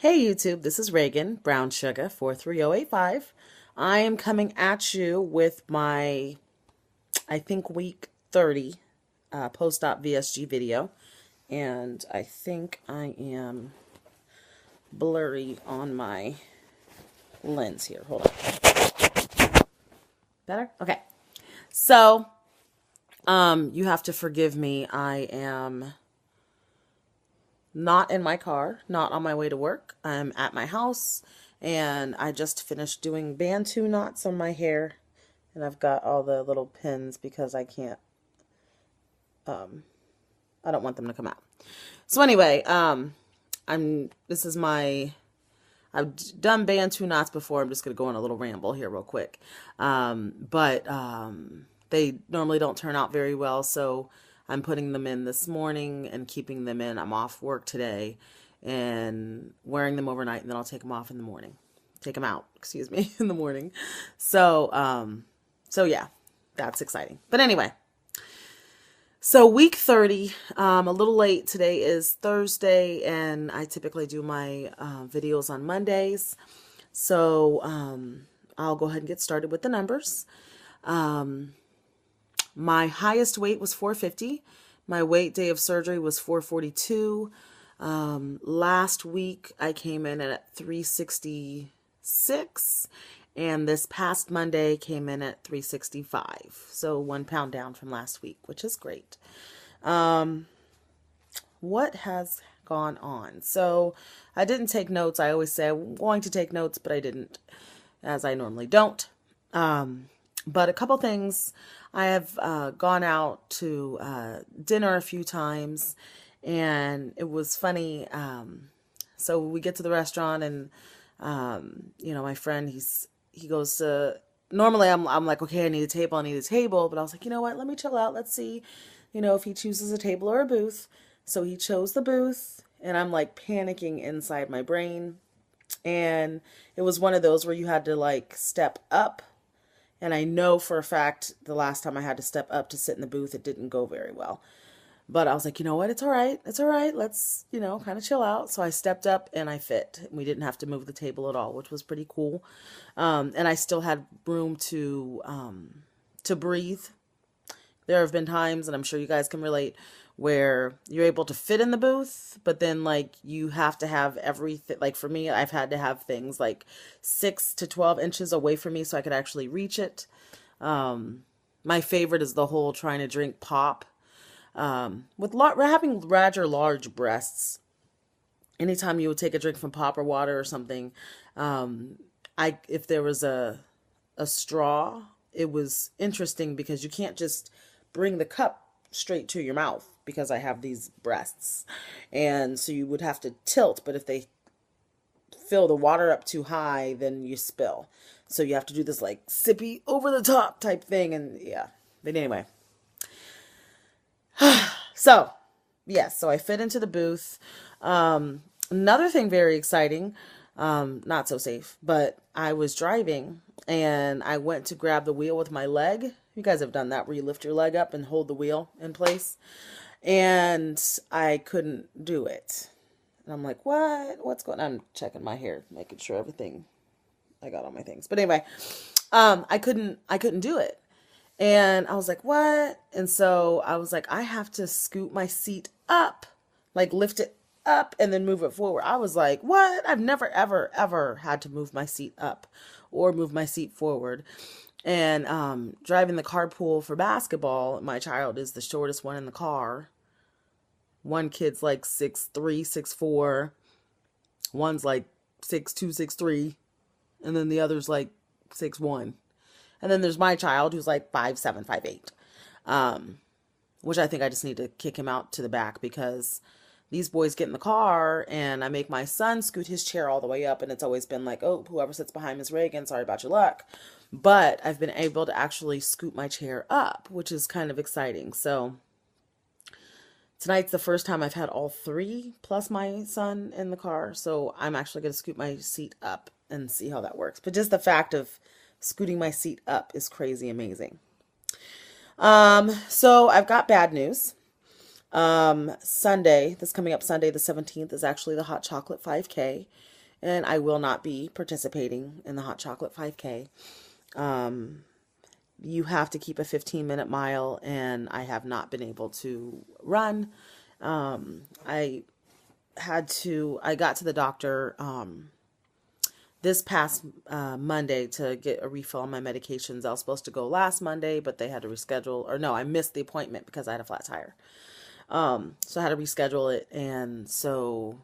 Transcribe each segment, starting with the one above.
Hey YouTube, this is Reagan, Brown Sugar 43085. I am coming at you with my, I think, week 30 post-op VSG video. And I think I am blurry on my lens here. Hold on. Better? Okay. So, you have to forgive me. I am not in my car, not on my way to work. I'm at my house, and I just finished doing Bantu knots on my hair, and I've got all the little pins because I can't, I don't want them to come out. So anyway, this is I've done Bantu knots before. I'm just going to go on a little ramble here real quick. But they normally don't turn out very well, so I'm putting them in this morning and keeping them in. I'm off work today and wearing them overnight, and then I'll take them off in the morning. Take them out, excuse me, in the morning. So, so yeah, that's exciting. But anyway, so week 30, a little late. Today is Thursday, and I typically do my videos on Mondays. So I'll go ahead and get started with the numbers. My highest weight was 450. My weight day of surgery was 442. Last week I came in at 366, and this past Monday came in at 365. So 1 pound down from last week, which is great. What has gone on? So I didn't take notes. I always say I'm going to take notes, but I didn't, as I normally don't. But a couple things. I have gone out to dinner a few times, and it was funny. So we get to the restaurant, and my friend, he goes to. Normally, I'm like, okay, I need a table, but I was like, you know what? Let me chill out. Let's see, if he chooses a table or a booth. So he chose the booth, and I'm like panicking inside my brain, and it was one of those where you had to like step up. And I know for a fact the last time I had to step up to sit in the booth, it didn't go very well. But I was like, you know what? It's all right. It's all right. Let's, kind of chill out. So I stepped up and I fit. We didn't have to move the table at all, which was pretty cool. And I still had room to breathe. There have been times, and I'm sure you guys can relate, where you're able to fit in the booth, but then like you have to have everything. Like for me, I've had to have things like 6 to 12 inches away from me so I could actually reach it. My favorite is the whole trying to drink pop. With having rather large breasts, anytime you would take a drink from pop or water or something, if there was a straw, it was interesting because you can't just bring the cup straight to your mouth because I have these breasts. And so you would have to tilt, but if they fill the water up too high, then you spill. So you have to do this like sippy over the top type thing. And yeah, but anyway. So yes, so I fit into the booth. Another thing very exciting, not so safe, but I was driving and I went to grab the wheel with my leg. You guys have done that where you lift your leg up and hold the wheel in place. And I couldn't do it. And I'm like, what? What's going on? I'm checking my hair, making sure everything, I got all my things. But anyway, I couldn't do it. And I was like, what? And so I was like, I have to scoot my seat up, like lift it up and then move it forward. I was like, what? I've never, ever, ever had to move my seat up or move my seat forward. And driving the carpool for basketball, my child is the shortest one in the car. One kid's like 6'3", 6'4". One's like 6'2", 6'3", and then the other's like 6'1". And then there's my child who's like 5'7", 5'8", which I think I just need to kick him out to the back because these boys get in the car and I make my son scoot his chair all the way up, and it's always been like, oh, whoever sits behind Miss Reagan, sorry about your luck. But I've been able to actually scoot my chair up, which is kind of exciting. So tonight's the first time I've had all three plus my son in the car. So I'm actually going to scoot my seat up and see how that works. But just the fact of scooting my seat up is crazy amazing. So I've got bad news. Sunday, this coming up Sunday, the 17th, is actually the Hot Chocolate 5K, and I will not be participating in the Hot Chocolate 5K. You have to keep a 15-minute mile, and I have not been able to run. I got to the doctor this past Monday to get a refill on my medications. I was supposed to go last Monday, but they had to reschedule, or no, I missed the appointment because I had a flat tire. So I had to reschedule it, and so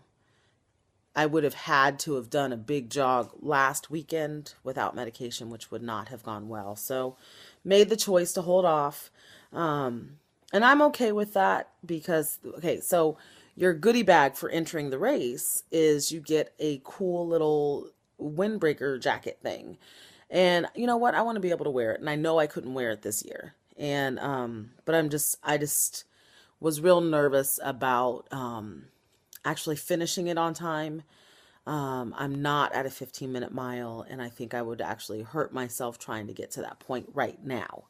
I would have had to have done a big jog last weekend without medication, which would not have gone well. So made the choice to hold off. And I'm okay with that because, okay, so your goodie bag for entering the race is you get a cool little windbreaker jacket thing. And you know what? I want to be able to wear it. And I know I couldn't wear it this year. And, but I just was real nervous about, actually finishing it on time. I'm not at a 15-minute mile, and I think I would actually hurt myself trying to get to that point right now.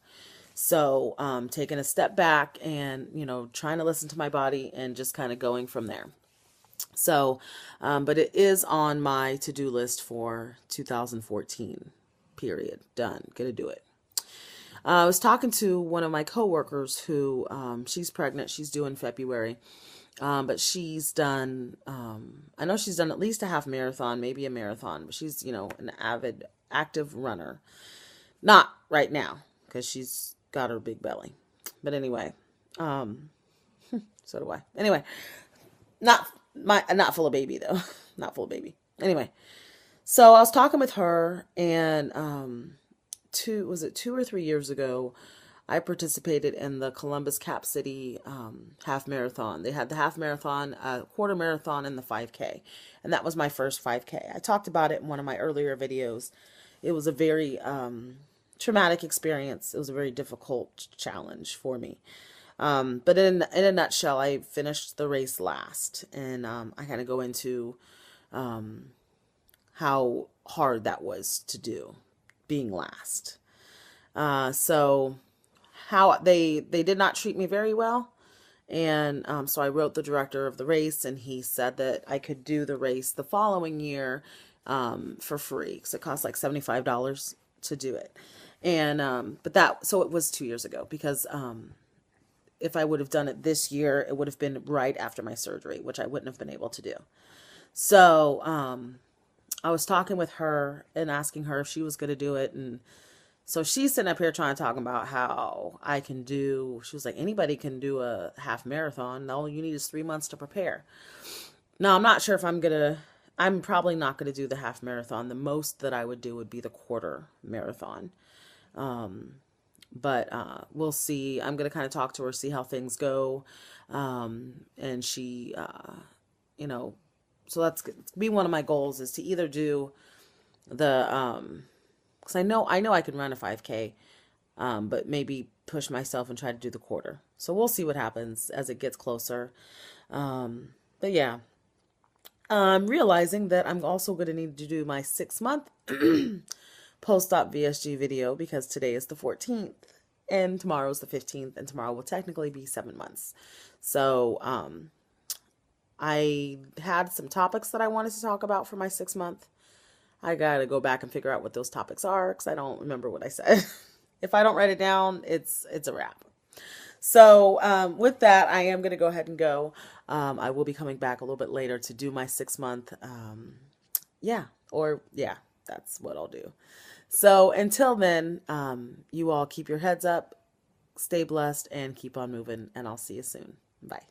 So, taking a step back and, trying to listen to my body and just kind of going from there. So, but it is on my to-do list for 2014, period. Done. Gonna do it. I was talking to one of my coworkers who, she's pregnant. She's due in February. But she's done, I know she's done at least a half marathon, maybe a marathon, but she's, an avid, active runner. Not right now, because she's got her big belly. But anyway, so do I. Anyway, not full of baby though. Not full of baby. Anyway, so I was talking with her, and, 2 or 3 years ago, I participated in the Columbus Cap City half marathon. They had the half marathon, quarter marathon, and the 5K. And that was my first 5K. I talked about it in one of my earlier videos. It was a very traumatic experience. It was a very difficult challenge for me. But in a nutshell, I finished the race last. And I kind of go into how hard that was to do, being last. So how they did not treat me very well. And so I wrote the director of the race, and he said that I could do the race the following year for free, because it cost like $75 to do it. And so it was 2 years ago, because if I would have done it this year, it would have been right after my surgery, which I wouldn't have been able to do. So I was talking with her and asking her if she was going to do it, and so she's sitting up here trying to talk about how she was like, anybody can do a half marathon. All you need is 3 months to prepare. Now, I'm not sure if I'm probably not going to do the half marathon. The most that I would do would be the quarter marathon. But we'll see. I'm going to kind of talk to her, see how things go. And she, so that's be one of my goals, is to either do the, because I know I can run a 5K, but maybe push myself and try to do the quarter. So we'll see what happens as it gets closer. But yeah, I'm realizing that I'm also going to need to do my 6-month post-op VSG video, because today is the 14th and tomorrow's the 15th, and tomorrow will technically be 7 months. So I had some topics that I wanted to talk about for my 6-month. I got to go back and figure out what those topics are, because I don't remember what I said. If I don't write it down, it's a wrap. So with that, I am going to go ahead and go. I will be coming back a little bit later to do my 6-month. That's what I'll do. So until then, you all keep your heads up, stay blessed, and keep on moving, and I'll see you soon. Bye.